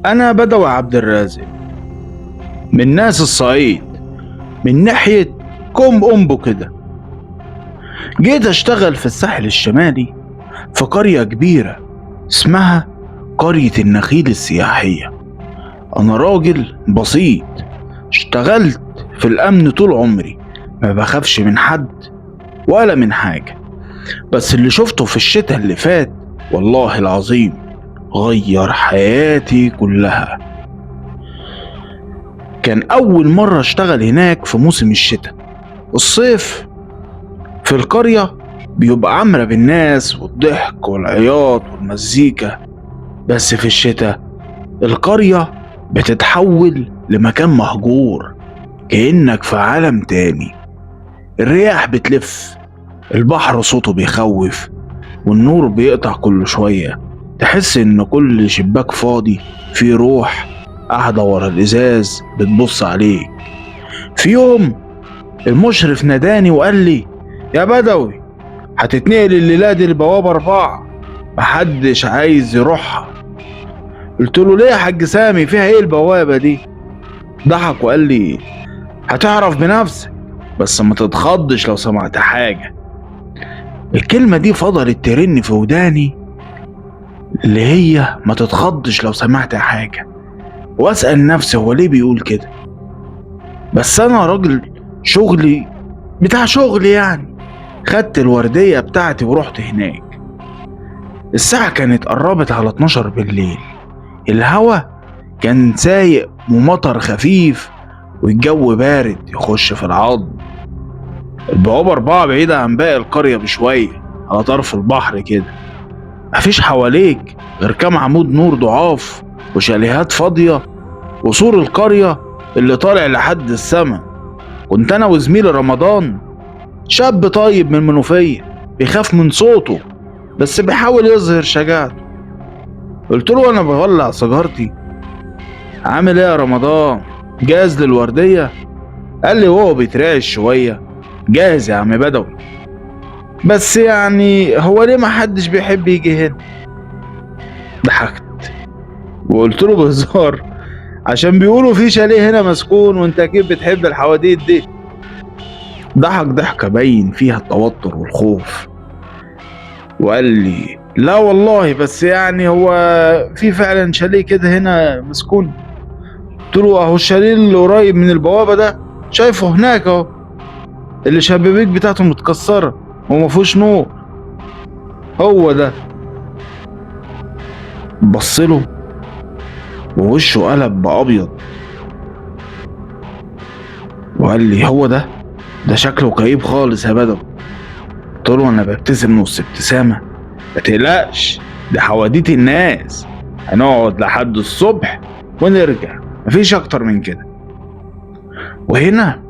أنا بدوي عبد الرازق من ناس الصعيد، من ناحية كوم أمبو كده. جيت أشتغل في الساحل الشمالي في قرية كبيرة اسمها قرية النخيل السياحية. أنا راجل بسيط، اشتغلت في الأمن طول عمري، ما بخافش من حد ولا من حاجة. بس اللي شفته في الشتاء اللي فات والله العظيم غير حياتي كلها. كان أول مرة اشتغل هناك في موسم الشتاء. الصيف في القرية بيبقى عمرة بالناس والضحك والعياط والمزيكا، بس في الشتاء القرية بتتحول لمكان مهجور، كأنك في عالم تاني. الرياح بتلف، البحر صوته بيخوف، والنور بيقطع كل شوية. تحس ان كل شباك فاضي في روح قاعدة ورا الإزاز بتبص عليك. في يوم المشرف ناداني وقال لي: يا بدوي، هتتنقل الليلة دي البوابة 4، محدش عايز يروحها. قلت له: ليه يا حاج سامي، فيها ايه البوابة دي؟ ضحك وقال لي: هتعرف بنفسك، بس ما تتخضش لو سمعت حاجة. الكلمة دي فضلت ترن في وداني، اللي هي ما تتخضش لو سمعت حاجة، واسأل نفسي هو ليه بيقول كده. بس انا راجل شغلي بتاع شغلي يعني. خدت الوردية بتاعتي ورحت هناك. الساعة كانت قربت على 12 بالليل، الهوا كان سايق ومطر خفيف والجو بارد يخش في العظم. البوابة 4 بعيدة عن باقي القرية بشوية، على طرف البحر كده. مفيش حواليك غير كام عمود نور ضعاف وشاليهات فاضية وسور القرية اللي طالع لحد السما. كنت أنا وزميلي رمضان، شاب طيب من المنوفية، بيخاف من صوته بس بيحاول يظهر شجاعته. قلت له وأنا بولع سيجارتي: عامل ايه يا رمضان، جاهز للوردية؟ قال لي وهو بيترعش شوية: جاهز يا عم بدوي، بس يعني هو ليه ما حدش بيحب يجي هنا؟ ضحكت وقلت له بهزار: عشان بيقولوا في شاليه هنا مسكون وانت اكيد بتحب الحواديت دي. ضحك ضحكة باين فيها التوتر والخوف وقال لي: لا والله، بس يعني هو في فعلا شاليه كده هنا مسكون. قلت له: اهو الشاليه اللي قريب من البوابة ده، شايفه هناك اهو، اللي الشبابيك بتاعته متكسرة ومفيهوش نور، هو ده. بصله ووشه قلب بأبيض وقال لي: هو ده شكله كئيب خالص يا بدوي. قلت له انا ببتسم نص ابتسامة: ما تقلقش، دي حواديت الناس، هنقعد لحد الصبح ونرجع، مفيش اكتر من كده. وهنا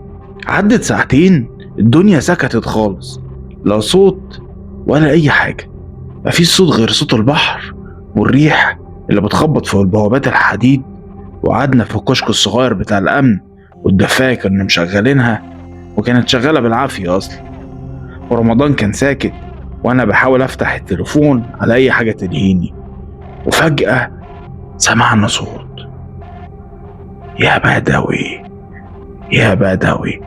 عدت ساعتين، الدنيا سكتت خالص، لا صوت ولا اي حاجة. مفيش صوت غير صوت البحر والريح اللي بتخبط في البوابات الحديد. وقعدنا في الكشك الصغير بتاع الامن، والدفاية كنا مشغلينها وكانت شغالة بالعافية اصلا. ورمضان كان ساكت، وانا بحاول افتح التليفون على اي حاجة تلهيني. وفجأة سمعنا صوت: يا بدوي، يا بدوي.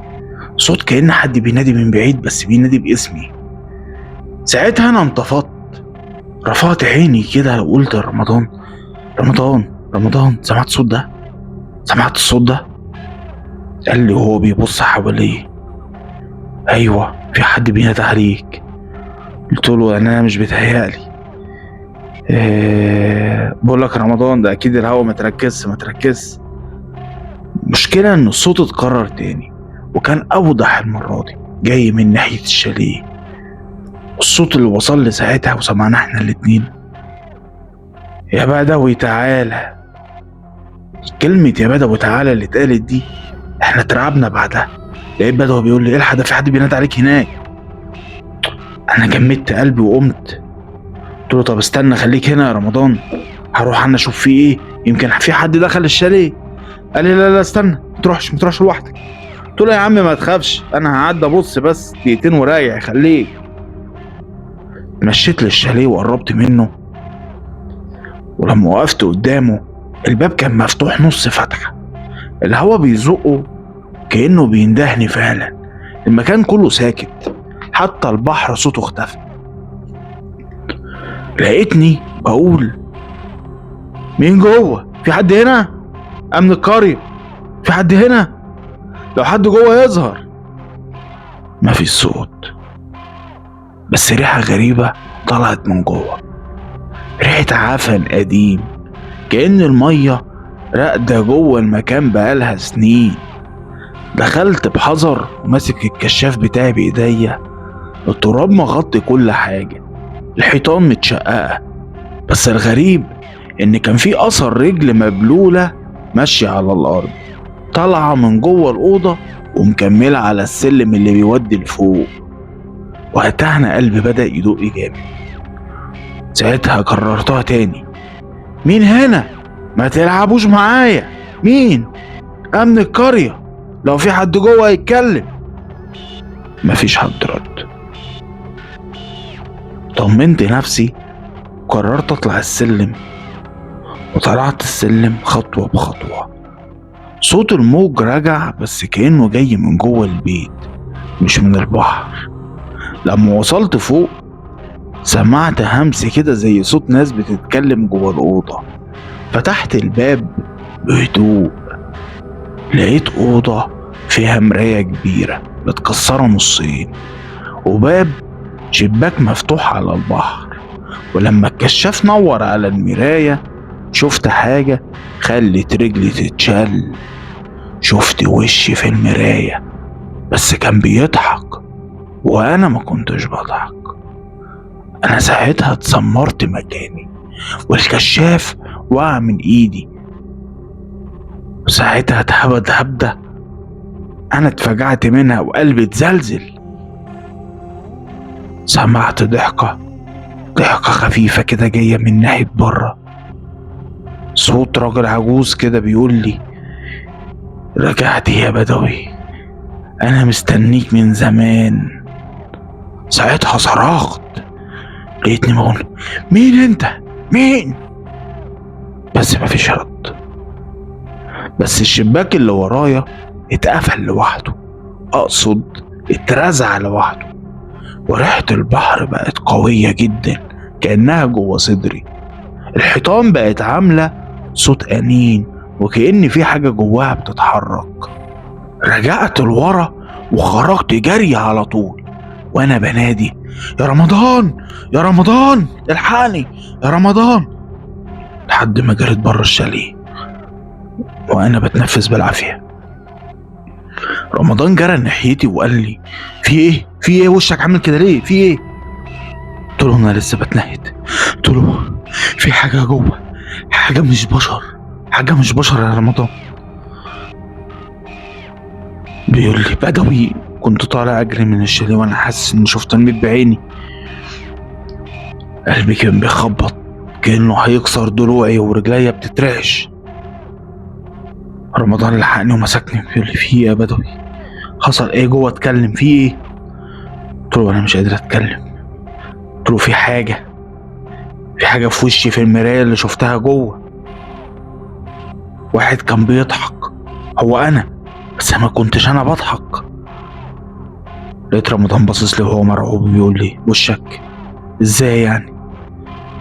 صوت كأن حد بينادي من بعيد، بس بينادي باسمي. ساعتها انا انتفضت، رفعت عيني كده وقلت لرمضان: رمضان، سمعت الصوت ده؟ سمعت الصوت ده؟ قال لي وهو بيبص حواليه: ايوه، في حد بينادي عليك. قلت له: انا مش بيتهيألي. بقول لك رمضان، ده اكيد الهوا، ما تركزش. مشكلة ان الصوت اتكرر تاني، وكان اوضح المرة دي، جاي من ناحية الشاليه. الصوت اللي وصل لي ساعتها وسمعنا احنا الاتنين: يا بدوي تعالى. كلمة يا بدوي تعالى اللي اتقالت دي احنا اترعبنا بعدها. لقيت بدوي بيقول لي: الحق، ده في حد بينادي عليك هناك. انا جمدت قلبي وقمت. قلت له: طب استنى، خليك هنا يا رمضان، هروح انا اشوف في ايه، يمكن في حد دخل الشاليه. قال لي: لا استنى، ما تروحش لوحدك. قلت له: يا عم ما تخافش، انا هعدي ابص بس دقيقتين وراجع، خليك. مشيت للشاليه وقربت منه، ولما وقفت قدامه الباب كان مفتوح نص فتحة، الهوا بيزقه كأنه بيندهني فعلا. المكان كله ساكت، حتى البحر صوته اختفى. لقيتني بقول: مين جوه؟ في حد هنا؟ أمن القرية، في حد هنا؟ لو حد جوه يظهر. مفيش صوت، بس ريحة غريبة طلعت من جوه، ريحة عفن قديم، كأن المية راقدة جوه المكان بقالها سنين. دخلت بحذر وماسك الكشاف بتاعي بإيديا. التراب مغطي كل حاجة، الحيطان متشققة، بس الغريب إن كان في أثر رجل مبلولة ماشية على الأرض، طالعة من جوه الأوضة ومكملة على السلم اللي بيودي لفوق. وقتها أنا قلبي بدأ يدق جامد. ساعتها كررتها تاني: مين هنا؟ ما تلعبوش معايا. مين؟ أمن القرية، لو في حد جوه يتكلم. مفيش حد رد. طمنت نفسي، قررت اطلع السلم. وطلعت السلم خطوة بخطوة. صوت الموج رجع، بس كأنه جاي من جوه البيت مش من البحر. لما وصلت فوق سمعت همس كده زي صوت ناس بتتكلم جوه الأوضة. فتحت الباب بهدوء، لقيت أوضة فيها مراية كبيرة متكسرة نصين، وباب شباك مفتوح على البحر. ولما الكشاف نور على المراية شفت حاجة خلت رجلي تتشل. شفت وشي في المراية، بس كان بيضحك وأنا ما كنتش بضحك. أنا ساعتها اتسمرت مكاني والكشاف وقع من إيدي. وساعتها اتهبد هبدة أنا اتفجعت منها وقلبي اتزلزل. سمعت ضحكة خفيفة كده جاية من ناحية بره، صوت راجل عجوز كده بيقول لي: رجعت يا بدوي، أنا مستنيك من زمان. ساعتها صرخت، لقيتني بقول: مين أنت؟ مين؟ بس مفيش رد. بس الشباك اللي ورايا اتقفل لوحده، أقصد اترزع لوحده. وريحة البحر بقت قوية جدا كأنها جوه صدري. الحيطان بقت عاملة صوت أنين وكأن في حاجة جواها بتتحرك. رجعت لورا وخرجت جري على طول وأنا بنادي: يا رمضان، يا رمضان، الحقني يا رمضان، لحد ما جريت بره الشاليه وأنا بتنفس بالعافية. رمضان جرى ناحيتي وقال لي: في ايه؟ في ايه وشك عامل كده ليه؟ في ايه؟ قلت له: انا لسه بتنهد. قلت له: في حاجه جوه، حاجه مش بشر، حاجه مش بشر يا رمضان. بيقول لي: بدوي، كنت طالع اجري من الشاليه وانا حاسس اني شفت الميت بعيني. قلبي كان بيخبط كانه هيكسر ضلوعي ورجليا بتترعش. رمضان لحقني ومسكني بيقول لي: في ايه يا بدوي؟ حصل ايه جوه؟ اتكلم، في ايه؟ قلت له: انا مش قادر اتكلم. قلت له: في حاجه في وشي في المرايه اللي شفتها جوه. واحد كان بيضحك، هو انا، بس ما كنتش انا بضحك. لقيت رمضان باصص لي وهو مرعوب بيقول لي: وشك ازاي يعني؟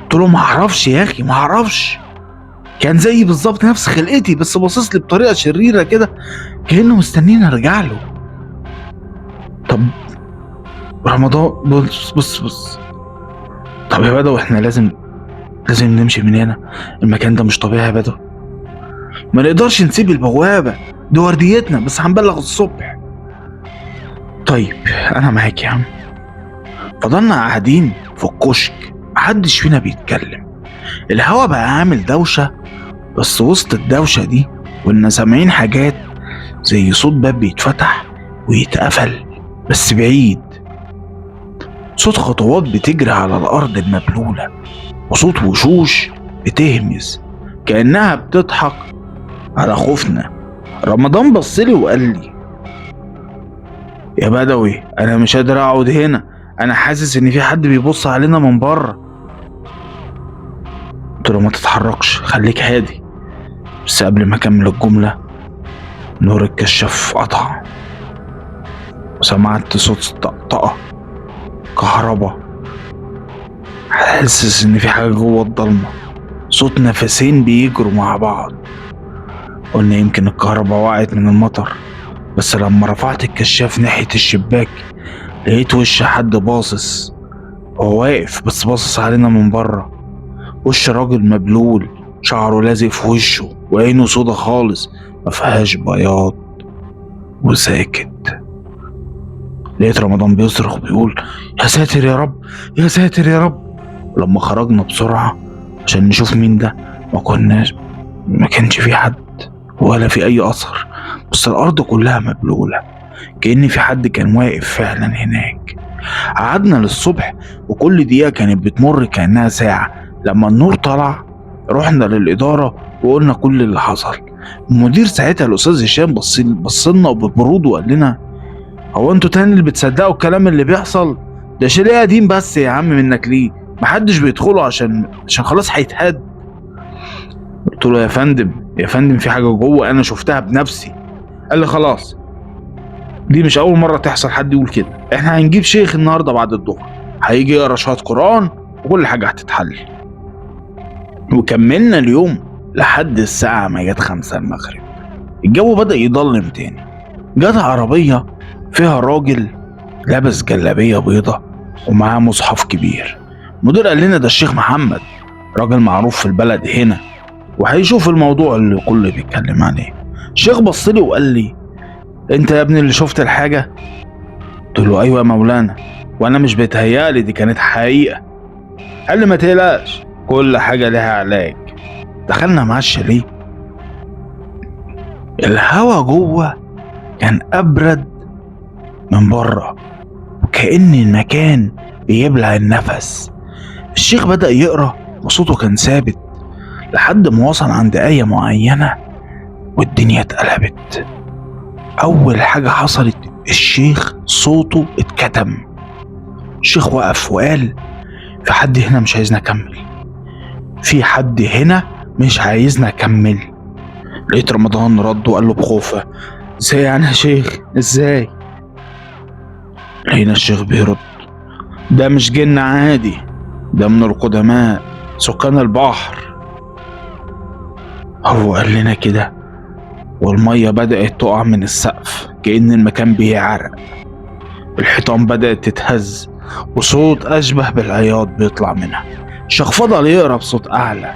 قلت له: ما اعرفش يا اخي، ما اعرفش. كان زي بالظبط نفس خلقتي، بس باصص لي بطريقه شريره كده كانه مستنيني ارجع له. طب رمضان، بص، طب يا بدو، احنا لازم نمشي من هنا. المكان ده مش طبيعي يا بدو، ما نقدرش نسيب البوابه، دي ورديتنا، بس هنبلغ الصبح. طيب انا معاك يا عم. فضلنا قاعدين في الكشك، محدش فينا بيتكلم. الهوا بقى عامل دوشه، بس وسط الدوشه دي كنا سامعين حاجات زي صوت باب بيتفتح ويتقفل بس بعيد، صوت خطوات بتجري على الارض المبلوله، وصوت وشوش بتهمس كأنها بتضحك على خوفنا. رمضان بصلي وقال لي: يا بدوي، انا مش قادر اقعد هنا، انا حاسس ان في حد بيبص علينا من بره. قلت له: ما تتحركش، خليك هادي. بس قبل ما أكمل الجملة نور الكشاف قطع، وسمعت صوت طقطقة كهربا. حاسس إن في حاجة جوه الضلمة، صوت نفسين بيجروا مع بعض. قلنا يمكن الكهربا وقعت من المطر، بس لما رفعت الكشاف ناحية الشباك لقيت وش حد باصص. هو واقف بس باصص علينا من بره. وش راجل مبلول، شعره لازق في وشه وعينه سودا خالص مفيهاش بياض وساكت. لقيت رمضان بيصرخ بيقول يا ساتر يا رب، يا ساتر يا رب. ولما خرجنا بسرعة عشان نشوف مين ده ما كانش في حد ولا في أي أثر، بس الأرض كلها مبلولة كأن في حد كان واقف فعلا هناك. قعدنا للصبح وكل دقيقة كانت بتمر كأنها ساعة. لما النور طلع رحنا للإدارة وقلنا كل اللي حصل. المدير ساعتها الأستاذ هشام بصلنا ببرود وقال لنا هو انتوا تاني اللي بتصدقوا الكلام اللي بيحصل ده؟ شيء قديم بس يا عم منك ليه؟ محدش بيدخله عشان خلاص هيتهد. قلت له يا فندم في حاجة جوه أنا شفتها بنفسي. قال لي خلاص دي مش أول مرة تحصل حد يقول كده، احنا هنجيب شيخ النهاردة بعد الظهر هيجي يقرا شوية قرآن وكل حاجة هتتحل. وكملنا اليوم لحد الساعة ما جت 5 المغرب. الجو بدأ يضلم تاني. جت عربية فيها راجل لابس جلابية بيضة ومعاه مصحف كبير. المدير قال لنا ده الشيخ محمد، راجل معروف في البلد هنا وهيشوف الموضوع اللي كله بيتكلم عليه. الشيخ بصلي وقال لي انت يا ابني اللي شفت الحاجة؟ قلت له ايوه يا مولانا، وانا مش بيتهيألي دي كانت حقيقة. قال لي ما تقلقش كل حاجة لها علاج. دخلنا مع الشاليه. الهوا جوه كان ابرد من بره وكأن المكان بيبلع النفس. الشيخ بدأ يقرأ وصوته كان ثابت لحد ما وصل عند آية معينة والدنيا اتقلبت. أول حاجة حصلت الشيخ صوته اتكتم. الشيخ وقف وقال في حد هنا مش عايزنا أكمل، في حد هنا مش عايزنا أكمل. لقيت رمضان رد وقال له بخوفه ازاي يعني يا شيخ ازاي؟ لقينا الشيخ بيرد ده مش جن عادي، ده من القدماء سكان البحر. هو قال لنا كده والمية بدأت تقع من السقف كأن المكان بيعرق. الحيطان بدأت تتهز وصوت أشبه بالعياط بيطلع منها. الشيخ فضل يقرأ بصوت أعلى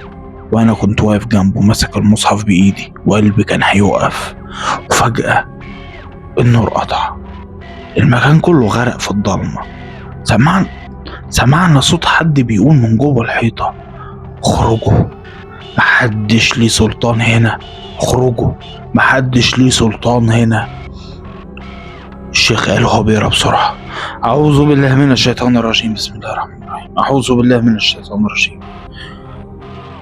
وأنا كنت واقف جنبه ماسك المصحف بإيدي وقلبي كان هيوقف. وفجأة النور قطع، المكان كله غرق في الضلمة. سمعنا صوت حد بيقول من جوه الحيطة اخرجوا محدش ليه سلطان هنا، اخرجوا محدش ليه سلطان هنا. الشيخ قال هو بيقرا بسرعة أعوذ بالله من الشيطان الرجيم بسم الله الرحمن الرحيم أعوذ بالله من الشيطان الرجيم.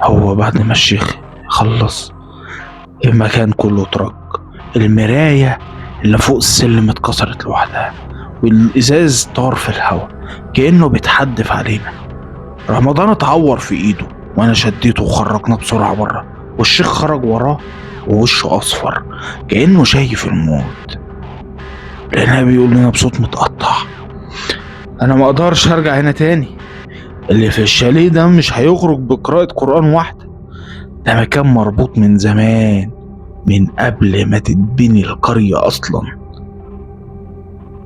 هو بعد ما الشيخ خلص المكان كله اترج. المراية اللي فوق السلم اتكسرت لوحدها والإزاز طار في الهوا كأنه بيتحدف علينا. رمضان اتعور في ايده وانا شديته وخرجنا بسرعة بره، والشيخ خرج وراه ووشه اصفر كأنه شايف الموت. لأنه بيقول لنا بصوت متقطع انا ما اقدرش ارجع هنا تاني، اللي في الشاليه ده مش هيخرج بقراءة قرآن واحدة، ده مكان مربوط من زمان من قبل ما تتبني القرية اصلا.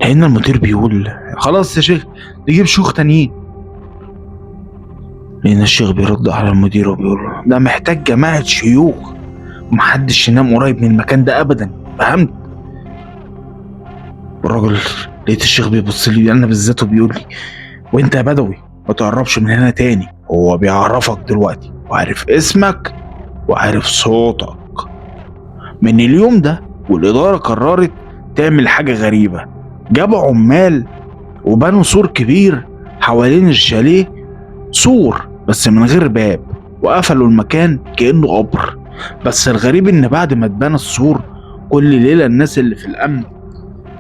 لأن المدير بيقول خلاص يا شيخ نجيب شيوخ تانيين. لأن الشيخ بيرد على المدير وبيقول ده محتاج جماعة شيوخ ومحدش ينام قريب من المكان ده أبدا، فهمت؟ والراجل لقيت الشيخ بيبص لي أنا بالذات وبيقول لي وأنت يا بدوي ما تقربش من هنا تاني، هو بيعرفك دلوقتي وعارف اسمك وعارف صوتك. من اليوم ده والإدارة قررت تعمل حاجة غريبة، جابوا عمال وبنوا سور كبير حوالين الشاليه، سور بس من غير باب، وقفلوا المكان كأنه قبر. بس الغريب ان بعد ما اتبنى السور كل ليلة الناس اللي في الامن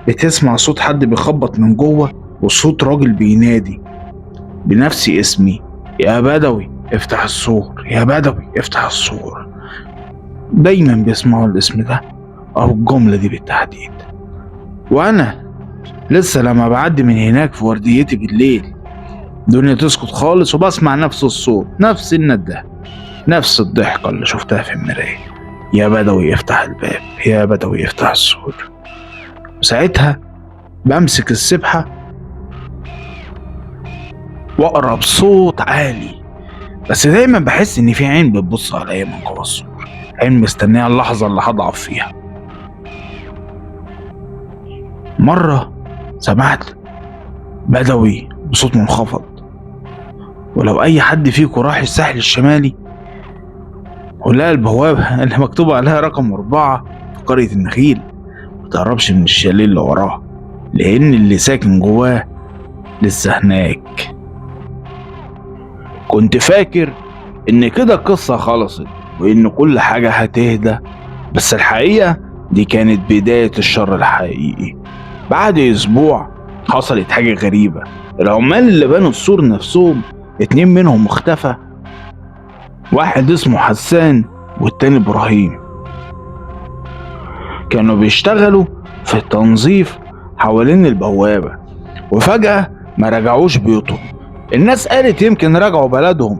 بتسمع صوت حد بيخبط من جوه وصوت راجل بينادي بنفس اسمي يا بدوي افتح السور، يا بدوي افتح السور. دايما بيسمعوا الاسم ده أو الجملة دي بالتحديد. وأنا لسه لما بعدي من هناك في ورديتي بالليل الدنيا تسكت خالص، وبسمع نفس الصوت، نفس الندة، نفس الضحكة اللي شفتها في المراية: يا بدوي افتح الباب، يا بدوي افتح السور. وساعتها بمسك السبحة واقرا بصوت عالي، بس دايما بحس ان في عين بتبص عليا من جوه السور، عين مستنيه اللحظة اللي هضعف فيها. مرة سمعت بدوي بصوت منخفض: ولو اي حد فيكم راح الساحل الشمالي ولقى البوابة اللي مكتوب عليها رقم 4 في قرية النخيل، متقربش من الشاليه اللي وراه، لان اللي ساكن جواه لسه هناك. كنت فاكر ان كده القصة خلصت وان كل حاجة هتهدى، بس الحقيقة دي كانت بداية الشر الحقيقي. بعد اسبوع حصلت حاجة غريبة. العمال اللي بنوا السور نفسهم 2 منهم اختفى، واحد اسمه حسان والتاني ابراهيم. كانوا بيشتغلوا في التنظيف حوالين البوابة، وفجأة ما رجعوش بيوتهم. الناس قالت يمكن رجعوا بلدهم،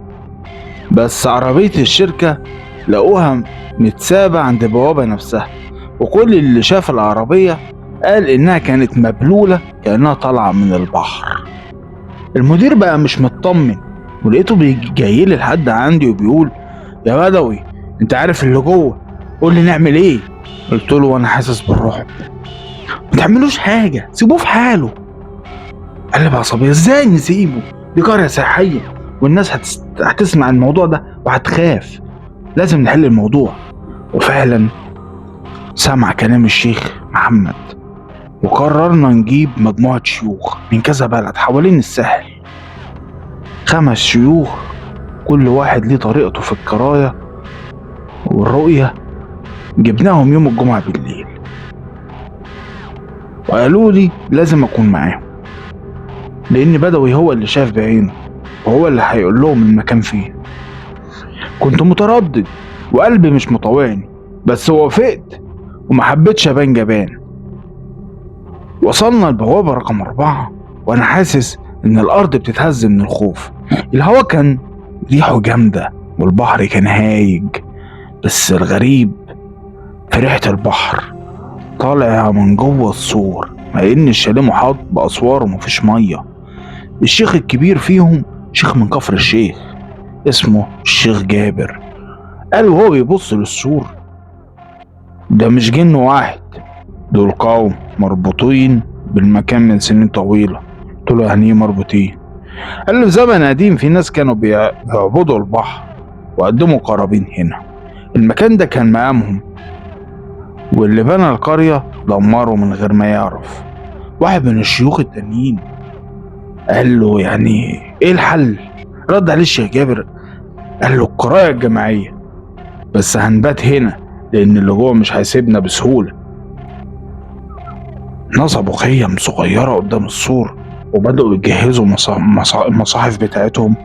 بس عربية الشركة لقوها متسابة عند البوابة نفسها، وكل اللي شاف العربية قال إنها كانت مبلولة كأنها طالعة من البحر. المدير بقى مش مطمن، ولقيته جايلي لحد عندي وبيقول: يا بدوي انت عارف اللي جوه، قول لي نعمل ايه؟ قلت له وانا حاسس بالرعب: ما تعملوش حاجة، سيبوه في حاله. قال لي بعصبية: ازاي نسيبه؟ دي قرية سياحية والناس هتسمع الموضوع ده وهتخاف، لازم نحل الموضوع. وفعلا سمع كلام الشيخ محمد، وقررنا نجيب مجموعة شيوخ من كذا بلد حوالين الساحل، 5 شيوخ كل واحد ليه طريقته في القراية والرؤية. جبناهم يوم الجمعة بالليل، وقالوا لي لازم أكون معاهم لأن بدوي هو اللي شاف بعينه وهو اللي هيقول لهم المكان فين. كنت متردد وقلبي مش مطوعني، بس وافقت ومحبتش أبان جبان. وصلنا البوابة رقم 4 وأنا حاسس إن الأرض بتتهز من الخوف. الهوا كان ريحه جامدة والبحر كان هايج، بس الغريب في ريحة البحر طالع من جوه السور، مع إن الشاليه محاط بأسوار ومفيش مية. الشيخ الكبير فيهم شيخ من كفر الشيخ اسمه الشيخ جابر، قال وهو بيبص للسور: ده مش جن واحد، دول قوم مربوطين بالمكان من سنين طويلة. قلت له: يعني ايه مربوطين؟ قال له: في زمن قديم في ناس كانوا بيعبدوا البحر وقدموا قرابين هنا، المكان ده كان مقامهم، واللي بنى القرية دمره من غير ما يعرف. واحد من الشيوخ التانيين قال له: يعني ايه الحل؟ رد عليه الشيخ جابر قال له: القراية الجماعية، بس هنبات هنا لان اللي جوه مش هيسيبنا بسهولة. نصبوا خيم صغيرة قدام السور وبدأوا يجهزوا المصاحف بتاعتهم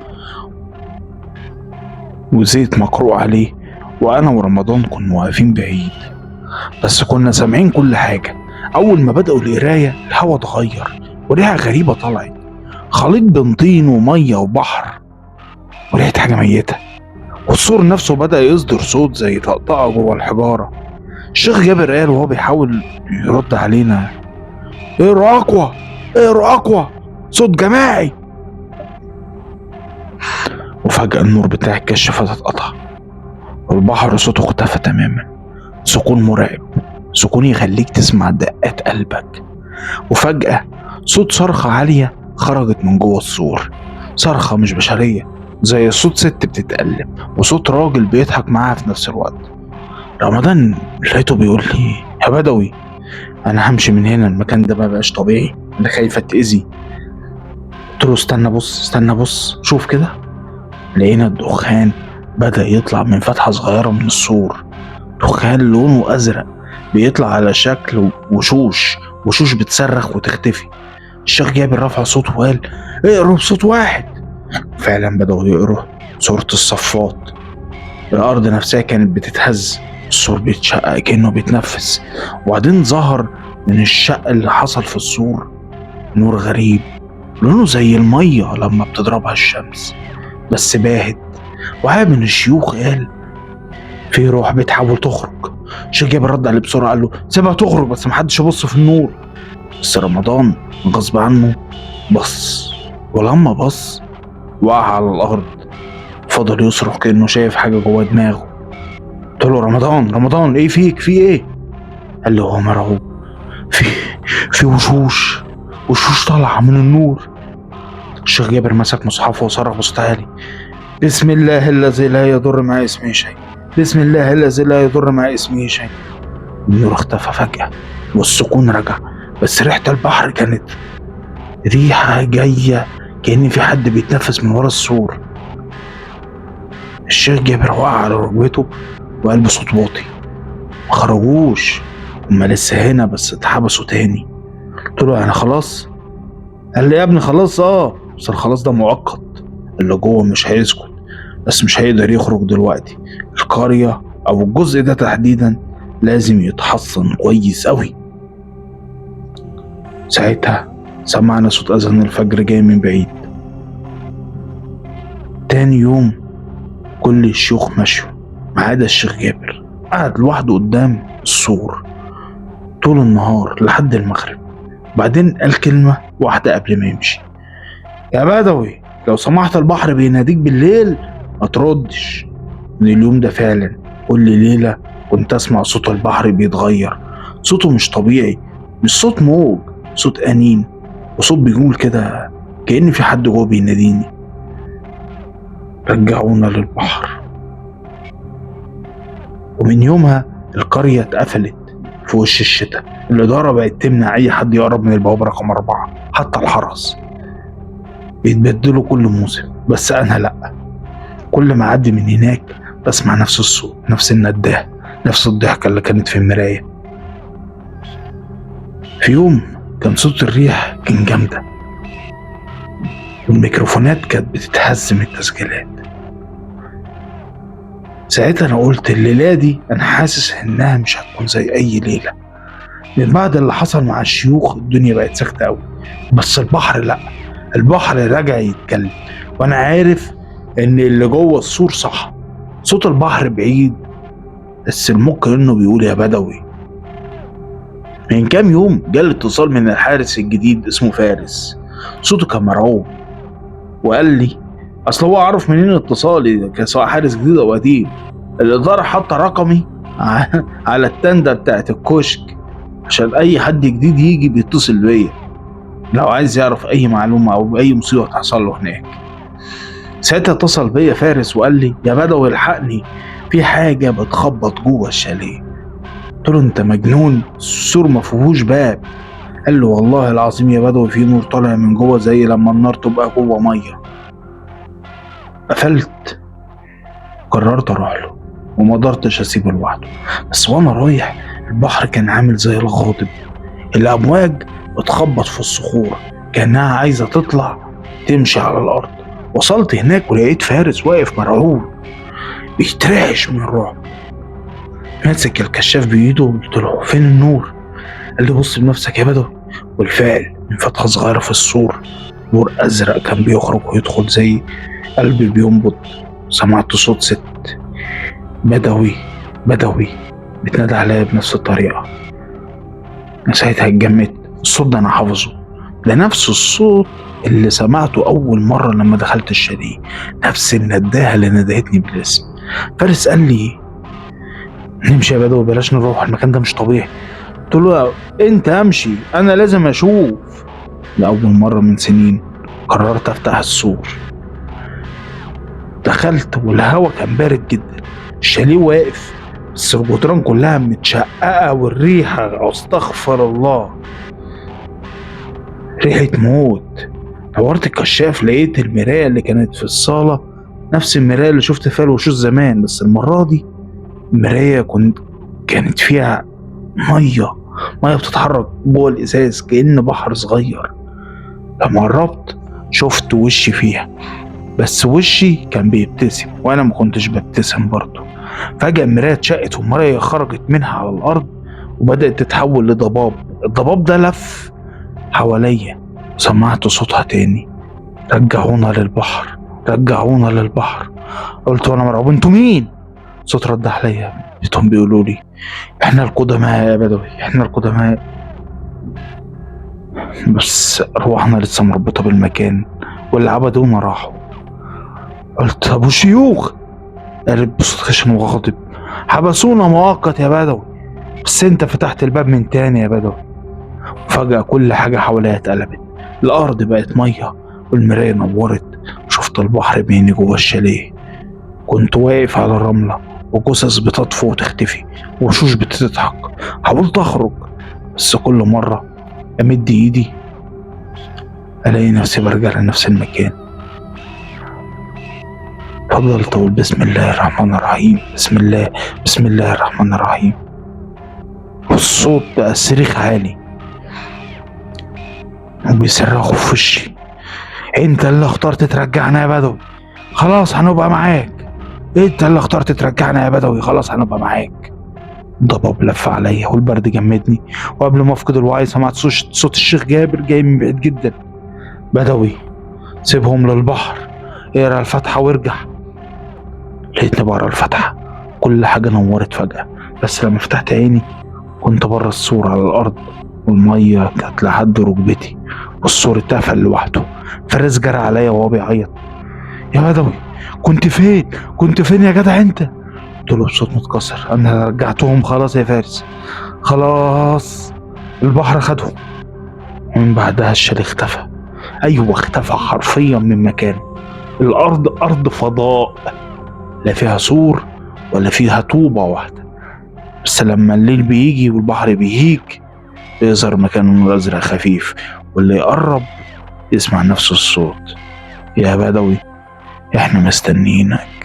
وزيت مقروء عليه. وأنا ورمضان كنا واقفين بعيد بس كنا سامعين كل حاجة. أول ما بدأوا القراية الهوا اتغير وريحة غريبة طلعت، خليط بين طين ومية وبحر وريحة حاجة ميتة، والسور نفسه بدأ يصدر صوت زي طقطقة جوه الحجارة. الشيخ جابر قال وهو بيحاول يرد علينا: اقروا أقوى، اقروا أقوى، صوت جماعي. وفجأة النور بتاع الكشافات اتقطع والبحر صوته اختفى تماما. سكون مرعب، سكون يخليك تسمع دقات قلبك. وفجأة صوت صرخة عالية خرجت من جوه السور، صرخة مش بشرية، زي صوت ست بتتألم وصوت راجل بيضحك معاها في نفس الوقت. رمضان لقيته بيقول لي: يا بدوي انا همشي من هنا، المكان ده مبقاش طبيعي، انا خايفة اتأذي. قلت له: استنى بص، استنى بص، شوف كده. لقينا الدخان بدأ يطلع من فتحة صغيرة من السور، دخان لونه أزرق بيطلع على شكل وشوش بتصرخ وتختفي. الشيخ جابر رفع صوته وقال: اقروا بصوت واحد. فعلا بدأوا يقروا سورة الصفات. الأرض نفسها كانت بتتهز السور بيتشقق كأنه بيتنفس، وبعدين ظهر من الشق اللي حصل في السور نور غريب لونه زي المية لما بتضربها الشمس بس باهت. واحد من الشيوخ قال في روح بتحاول تخرج. الشيخ جابر رد عليه بسرعة قال له سيبها تخرج بس محدش يبص في النور. بس رمضان غصب عنه بص، ولما بص وقع على الأرض، فضل يصرخ كأنه شايف حاجة جوه دماغه. قلت له رمضان ايه فيك، في ايه؟ قال لي هو مرعوب، في وشوش طالعة من النور. الشيخ جابر مسك مصحفه وصرخ بصوت عالي بسم الله الذي لا يضر مع اسمه شيء، بسم الله الذي لا يضر مع اسمه شيء. النور اختفى فجأة والسكون رجع، بس ريحة البحر كانت ريحة جاية كأن في حد بيتنفس من ورا السور. الشيخ جابر وقع على ركبته وقال بصوت واطي مخرجوش، هما لسه هنا بس اتحبسوا تاني. قلت له يعني خلاص؟ قال لي يا ابني خلاص بس الخلاص ده مؤقت، اللي جوه مش هيسكت بس مش هيقدر يخرج دلوقتي. القرية او الجزء ده تحديدا لازم يتحصن كويس قوي. ساعتها سمعنا صوت اذان الفجر جاي من بعيد. تاني يوم كل الشيوخ مشوا ما عدا الشيخ جابر، قعد لوحده قدام السور طول النهار لحد المغرب. بعدين قال كلمة واحدة قبل ما يمشي: يا بدوي لو سمحت البحر بيناديك بالليل ما تردش. من اليوم ده فعلا كل ليلة كنت اسمع صوت البحر بيتغير، صوته مش طبيعي، مش صوت موج، صوت أنين، وصوت بيقول كده كأن في حد جوه بيناديني. رجعونا للبحر. ومن يومها القرية اتقفلت في وش الشتاء، الإدارة بقت تمنع أي حد يقرب من البوابة رقم 4، حتى الحرس بيتبدلوا كل موسم، بس أنا لأ. كل ما أعدي من هناك بسمع نفس الصوت، نفس النداه، نفس الضحكة اللي كانت في المراية. في يوم كان صوت الريح كان جامدة والميكروفونات كانت بتتهز من التسجيلات. ساعتها أنا قلت الليلة دي أنا حاسس إنها مش هتكون زي أي ليلة. من بعد اللي حصل مع الشيوخ الدنيا بقت ساكتة أوي، بس البحر لأ، البحر رجع يتكلم، وأنا عارف إن اللي جوه السور صح. صوت البحر بعيد بس الممكن إنه بيقول يا بدوي. من كام يوم جالي اتصال من الحارس الجديد اسمه فارس، صوته كان مرعوب، وقال لي أصل هو عارف منين اتصالي كسواء حارس جديد أو قديم. الإدارة حاطة رقمي على التندة بتاعت الكشك عشان أي حد جديد يجي بيتصل بيا لو عايز يعرف أي معلومة أو أي مصيبة تحصل له هناك. ساعتها اتصل بيا فارس وقال لي يا بدوي الحقني، في حاجة بتخبط جوه الشاليه. قلت له أنت مجنون، السور مفيهوش باب. قال له والله العظيم يا بدوي في نور طالع من جوه زي لما النار تبقى جوه مية. قفلت، قررت أروح له وما قدرتش أسيبه لوحده. بس وأنا رايح البحر كان عامل زي الغاضب، الأمواج بتخبط في الصخور كأنها عايزة تطلع تمشي على الأرض. وصلت هناك ولقيت فارس واقف مرعوب بيترعش من الرعب، ماسك الكشاف بإيده. قلت له فين النور؟ قال لي بص بنفسك يا بدوي. والفعل من فتحة صغيرة في السور نور أزرق كان بيخرج ويدخل زي قلبي بينبض. سمعت صوت ست بدوي بتنادى عليا بنفس الطريقة. أنا ساعتها اتجمدت، الصوت ده أنا حافظه، ده نفس الصوت اللي سمعته أول مرة لما دخلت الشاليه، نفس النداهة اللي ندهتني بالاسم. فارس قال لي نمشي يا بدوي بلاش نروح، المكان ده مش طبيعي. قلت له انت امشي انا لازم اشوف. لأول مرة من سنين قررت افتح السور. دخلت والهوا كان بارد جدا، الشاليه واقف بس الجدران كلها متشققة والريحة استغفر الله ريحة موت. نورت الكشاف لقيت المراية اللي كانت في الصالة نفس المراية اللي شفت فيها الوشوش زمان، بس المرة دي المراية كانت فيها مية بتتحرك جوه الإزاز كأن بحر صغير. لما قربت شفت وشي فيها، بس وشي كان بيبتسم وأنا ما كنتش ببتسم برضه. فجأة المراية اتشقت والمراية خرجت منها على الأرض وبدأت تتحول لضباب. الضباب ده لف حواليا. سمعت صوتها تاني: رجعونا للبحر، رجعونا للبحر. قلت وانا مرعوب: انتوا مين؟ صوت رد عليا، لقيتهم بيقولوا لي: احنا القدماء يا بدوي، احنا القدماء. بس روحنا لسه مربوطة بالمكان واللي عبدونا راحوا. قلت: ابو شيوخ. قالت بصوت خشن وغاضب: حبسونا مؤقت يا بدوي، بس انت فتحت الباب من تاني يا بدوي. فجأة كل حاجة حواليا اتقلبت. الأرض بقت مية والمراية نورت. شفت البحر بيني جوا الشاليه. كنت واقف على الرملة وجثث بتطفو وتختفي ووشوش بتضحك. حاولت أخرج بس كل مرة أمد إيدي ألاقي نفسي برجع لنفس المكان. فضلت أقول: بسم الله الرحمن الرحيم، بسم الله، بسم الله الرحمن الرحيم. والصوت بقى صريخ عالي وبيصرخوا في وشي: انت اللي اخترت ترجعنا يا بدوي، خلاص هنبقى معاك. انت اللي اخترت ترجعنا يا بدوي، خلاص هنبقى معاك. ضباب لف عليا والبرد جمدني، وقبل ما افقد الوعي سمعت صوت الشيخ جابر جاي من بعيد جدا: بدوي سيبهم للبحر، اقرا الفاتحة وارجع. لقيتني بقرا الفاتحة، كل حاجة نورت فجأة. بس لما فتحت عيني كنت بره السور على الأرض والمية كانت لحد ركبتي والسور اتقفل لوحده. فارس جرى عليا وهو بيعيط: يا بدوي كنت فين؟ كنت فين يا جدع انت؟ قلت له بصوت متكسر: انا رجعتهم خلاص يا فارس، خلاص البحر خدهم. ومن بعدها الشال اختفى. ايوه اختفى حرفيا من مكانه. الارض ارض فضاء، لا فيها سور ولا فيها طوبة واحدة. بس لما الليل بيجي والبحر بيهيج بيظهر مكانه ازرق خفيف، واللي يقرب يسمع نفس الصوت: يا بدوي احنا مستنيينك.